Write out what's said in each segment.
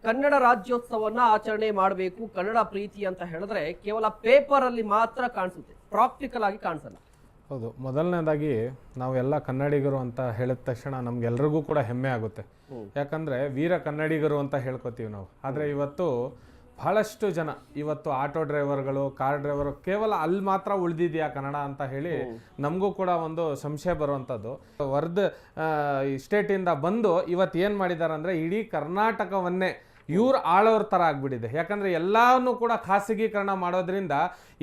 ಕನ್ನಡ ರಾಜ್ಯೋತ್ಸವನ್ನ ಆಚರಣೆ ಮಾಡಬೇಕು, ಕನ್ನಡ ಪ್ರೀತಿ ಅಂತ ಹೇಳಿದ್ರೆ ಕೇವಲ ಪೇಪರ್ ಅಲ್ಲಿ ಮಾತ್ರ ಕಾಣಿಸುತ್ತೆ, ಪ್ರಾಕ್ಟಿಕಲ್ ಆಗಿ ಕಾಣಿಸಲ್ಲ. ಹೌದು, ಮೊದಲನೇದಾಗಿ ನಾವೆಲ್ಲ ಕನ್ನಡಿಗರು ಅಂತ ಹೇಳಿದ ತಕ್ಷಣ ನಮ್ಗೆಲ್ರಿಗೂ ಕೂಡ ಹೆಮ್ಮೆ ಆಗುತ್ತೆ. ಯಾಕಂದ್ರೆ ವೀರ ಕನ್ನಡಿಗರು ಅಂತ ಹೇಳ್ಕೊತೀವಿ ನಾವು. ಆದರೆ ಇವತ್ತು ಬಹಳಷ್ಟು ಜನ ಇವತ್ತು ಆಟೋ ಡ್ರೈವರ್ಗಳು, ಕಾರ್ ಡ್ರೈವರ್ ಕೇವಲ ಅಲ್ಲಿ ಮಾತ್ರ ಉಳಿದಿದೆಯಾ ಕನ್ನಡ ಅಂತ ಹೇಳಿ ನಮಗೂ ಕೂಡ ಒಂದು ಸಂಶಯ ಬರುವಂಥದ್ದು. ಸ್ಟೇಟಿಂದ ಬಂದು ಇವತ್ತು ಏನು ಮಾಡಿದ್ದಾರೆ ಅಂದರೆ ಇಡೀ ಕರ್ನಾಟಕವನ್ನೇ ಇವ್ರು ಆಳೋರ ಥರ ಆಗ್ಬಿಟ್ಟಿದೆ. ಯಾಕಂದರೆ ಎಲ್ಲನೂ ಕೂಡ ಖಾಸಗೀಕರಣ ಮಾಡೋದ್ರಿಂದ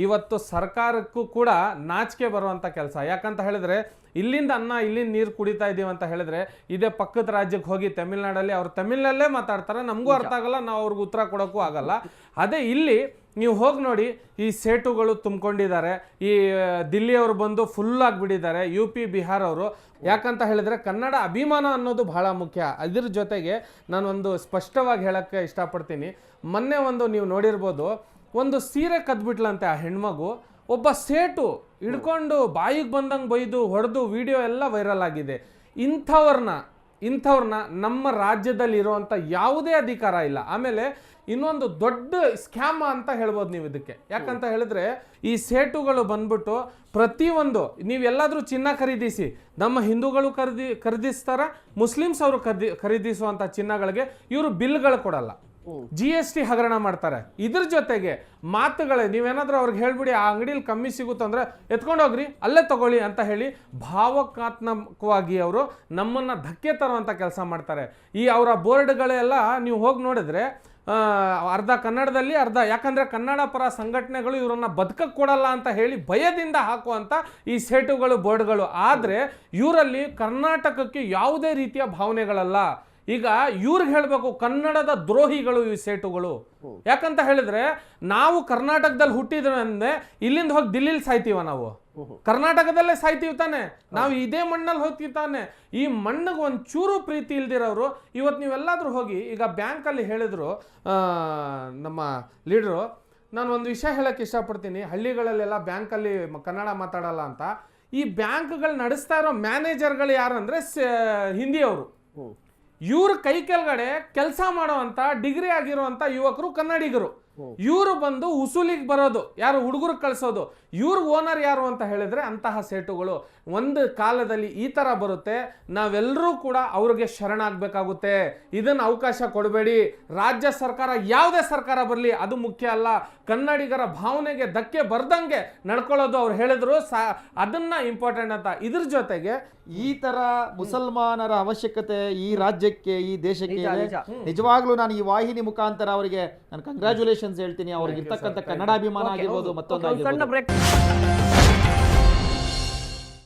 ಇವತ್ತು ಸರ್ಕಾರಕ್ಕೂ ಕೂಡ ನಾಚಿಕೆ ಬರುವಂಥ ಕೆಲಸ. ಯಾಕಂತ ಹೇಳಿದ್ರೆ ಇಲ್ಲಿಂದ ಅನ್ನ ಇಲ್ಲಿಂದ ನೀರು ಕುಡಿತಾ ಇದ್ದೀವಿ ಅಂತ ಹೇಳಿದ್ರೆ ಇದೇ ಪಕ್ಕದ ರಾಜ್ಯಕ್ಕೆ ಹೋಗಿ ತಮಿಳ್ನಾಡಲ್ಲಿ ಅವ್ರು ತಮಿಳ್ನಲ್ಲೇ ಮಾತಾಡ್ತಾರೆ, ನಮಗೂ ಅರ್ಥ ಆಗಲ್ಲ, ನಾವು ಅವ್ರಿಗೆ ಉತ್ತರ ಕೊಡೋಕ್ಕೂ ಆಗಲ್ಲ. ಅದೇ ಇಲ್ಲಿ ನೀವು ಹೋಗಿ ನೋಡಿ, ಈ ಸೇಟುಗಳು ತುಂಬಿಕೊಂಡಿದ್ದಾರೆ, ಈ ದಿಲ್ಲಿಯವರು ಬಂದು ಫುಲ್ ಆಗಿಬಿಟ್ಟಿದ್ದಾರೆ, ಯು ಪಿ ಬಿಹಾರ್ ಅವರು. ಯಾಕಂತ ಹೇಳಿದ್ರೆ ಕನ್ನಡ ಅಭಿಮಾನ ಅನ್ನೋದು ಬಹಳ ಮುಖ್ಯ. ಅದ್ರ ಜೊತೆಗೆ ನಾನೊಂದು ಸ್ಪಷ್ಟವಾಗಿ ಹೇಳೋಕ್ಕೆ ಇಷ್ಟಪಡ್ತೀನಿ. ಮೊನ್ನೆ ನೀವು ನೋಡಿರ್ಬೋದು, ಒಂದು ಸೀರೆ ಕದ್ಬಿಟ್ಲಂತೆ ಆ ಹೆಣ್ಮಗು, ಒಬ್ಬ ಸೇಟು ಹಿಡ್ಕೊಂಡು ಬಾಯಿಗೆ ಬಂದಂಗೆ ಬೈದು ಹೊಡೆದು ವಿಡಿಯೋ ಎಲ್ಲ ವೈರಲ್ ಆಗಿದೆ. ಇಂಥವ್ರನ್ನ ನಮ್ಮ ರಾಜ್ಯದಲ್ಲಿ ಇರುವಂಥ ಯಾವುದೇ ಅಧಿಕಾರ ಇಲ್ಲ. ಆಮೇಲೆ ಇನ್ನೊಂದು ದೊಡ್ಡ ಸ್ಕ್ಯಾಮ್ ಅಂತ ಹೇಳ್ಬೋದು ನೀವು ಇದಕ್ಕೆ. ಯಾಕಂತ ಹೇಳಿದ್ರೆ ಈ ಸೇಟುಗಳು ಬಂದ್ಬಿಟ್ಟು ಪ್ರತಿಯೊಂದು, ನೀವೆಲ್ಲಾದರೂ ಚಿನ್ನ ಖರೀದಿಸಿ, ನಮ್ಮ ಹಿಂದೂಗಳು ಖರೀದಿಸ್ತಾರ, ಮುಸ್ಲಿಮ್ಸ್ ಅವರು ಖರೀದಿಸುವಂಥ ಚಿನ್ನಗಳಿಗೆ ಇವರು ಬಿಲ್ಗಳು ಕೊಡಲ್ಲ, GST ಹಗರಣ ಮಾಡ್ತಾರೆ. ಇದ್ರ ಜೊತೆಗೆ ಮಾತುಗಳೇ, ನೀವೇನಾದ್ರೂ ಅವ್ರಿಗೆ ಹೇಳ್ಬಿಡಿ ಆ ಅಂಗಡಿಲಿ ಕಮ್ಮಿ ಸಿಗುತ್ತಂದ್ರೆ ಎತ್ಕೊಂಡೋಗ್ರಿ ಅಲ್ಲೇ ತಗೊಳ್ಳಿ ಅಂತ ಹೇಳಿ ಭಾವನಾತ್ಮಕವಾಗಿ ಅವರು ನಮ್ಮನ್ನ ಧಕ್ಕೆ ತರುವಂಥ ಕೆಲಸ ಮಾಡ್ತಾರೆ. ಈ ಅವರ ಬೋರ್ಡ್ಗಳೆಲ್ಲ ನೀವು ಹೋಗಿ ನೋಡಿದ್ರೆ ಅರ್ಧ ಕನ್ನಡದಲ್ಲಿ, ಅರ್ಧ, ಯಾಕಂದ್ರೆ ಕನ್ನಡ ಪರ ಸಂಘಟನೆಗಳು ಇವರನ್ನ ಬದುಕಕ್ಕೆ ಕೊಡಲ್ಲ ಅಂತ ಹೇಳಿ ಭಯದಿಂದ ಹಾಕುವಂಥ ಈ ಸೇಟುಗಳು, ಬೋರ್ಡ್ಗಳು. ಆದರೆ ಇವರಲ್ಲಿ ಕರ್ನಾಟಕಕ್ಕೆ ಯಾವುದೇ ರೀತಿಯ ಭಾವನೆಗಳಲ್ಲ. ಈಗ ಇವ್ರಿಗೆ ಹೇಳ್ಬೇಕು, ಕನ್ನಡದ ದ್ರೋಹಿಗಳು ಈ ಸೇಟುಗಳು. ಯಾಕಂತ ಹೇಳಿದ್ರೆ ನಾವು ಕರ್ನಾಟಕದಲ್ಲಿ ಹುಟ್ಟಿದ್ರೆ ಅಂದ್ರೆ ಇಲ್ಲಿಂದ ಹೋಗಿ ದಿಲ್ಲಿಲಿ ಸಾಯ್ತೀವ, ನಾವು ಕರ್ನಾಟಕದಲ್ಲೇ ಸಾಯ್ತೀವಿ ತಾನೆ, ನಾವು ಇದೇ ಮಣ್ಣಲ್ಲಿ ಹೋಗ್ತೀವಿ ತಾನೆ. ಈ ಮಣ್ಣಿಗೆ ಒಂದು ಚೂರು ಪ್ರೀತಿ ಇಲ್ದಿರೋರು ಇವತ್ತು ನೀವೆಲ್ಲಾದ್ರೂ ಹೋಗಿ, ಈಗ ಬ್ಯಾಂಕಲ್ಲಿ ಹೇಳಿದ್ರು ನಮ್ಮ ಲೀಡ್ರು, ನಾನು ಒಂದು ವಿಷಯ ಹೇಳಕ್ಕೆ ಇಷ್ಟಪಡ್ತೀನಿ. ಹಳ್ಳಿಗಳಲ್ಲೆಲ್ಲ ಬ್ಯಾಂಕಲ್ಲಿ ಕನ್ನಡ ಮಾತಾಡಲ್ಲ ಅಂತ. ಈ ಬ್ಯಾಂಕ್ಗಳು ನಡೆಸ್ತಾ ಇರೋ ಮ್ಯಾನೇಜರ್ಗಳು ಯಾರು ಅಂದರೆ ಹಿಂದಿಯವರು. ಇವ್ರ ಕೈ ಕೆಳಗಡೆ ಕೆಲಸ ಮಾಡುವಂತ ಡಿಗ್ರಿ ಆಗಿರುವಂತ ಯುವಕರು ಕನ್ನಡಿಗರು. ಇವರು ಬಂದು ಉಸುಲಿಗೆ ಬರೋದು, ಯಾರು ಹುಡುಗರು ಕಳಿಸೋದು. ಇವ್ರ ಓನರ್ ಯಾರು ಅಂತ ಹೇಳಿದ್ರೆ ಅಂತಹ ಸೇಟುಗಳು. ಒಂದು ಕಾಲದಲ್ಲಿ ಈ ತರ ಬರುತ್ತೆ, ನಾವೆಲ್ಲರೂ ಕೂಡ ಅವ್ರಿಗೆ ಶರಣಾಗಬೇಕಾಗುತ್ತೆ. ಇದನ್ನ ಅವಕಾಶ ಕೊಡಬೇಡಿ. ರಾಜ್ಯ ಸರ್ಕಾರ, ಯಾವುದೇ ಸರ್ಕಾರ ಬರಲಿ ಅದು ಮುಖ್ಯ ಅಲ್ಲ, ಕನ್ನಡಿಗರ ಭಾವನೆಗೆ ಧಕ್ಕೆ ಬರ್ದಂಗೆ ನಡ್ಕೊಳ್ಳೋದು ಅವ್ರು ಹೇಳಿದ್ರು, ಅದನ್ನ ಇಂಪಾರ್ಟೆಂಟ್ ಅಂತ. ಇದ್ರ ಜೊತೆಗೆ ಈ ತರ ಮುಸಲ್ಮಾನರ ಅವಶ್ಯಕತೆ ಈ ರಾಜ್ಯಕ್ಕೆ, ಈ ದೇಶಕ್ಕೆ ನಿಜವಾಗ್ಲೂ ನಾನು ಈ ವಾಹಿನಿ ಮುಖಾಂತರ ಅವರಿಗೆ ನಾನು ಕಂಗ್ರ್ಯಾಚುಲೇಷನ್ಸ್ ಹೇಳ್ತೀನಿ. ಅವ್ರಿಗೆ ಇರ್ತಕ್ಕಂಥ ಕನ್ನಡಾಭಿಮಾನ ಆಗಿರ್ಬೋದು, ಮತ್ತೊಂದು ಸಣ್ಣ ಬ್ರೇಕ್.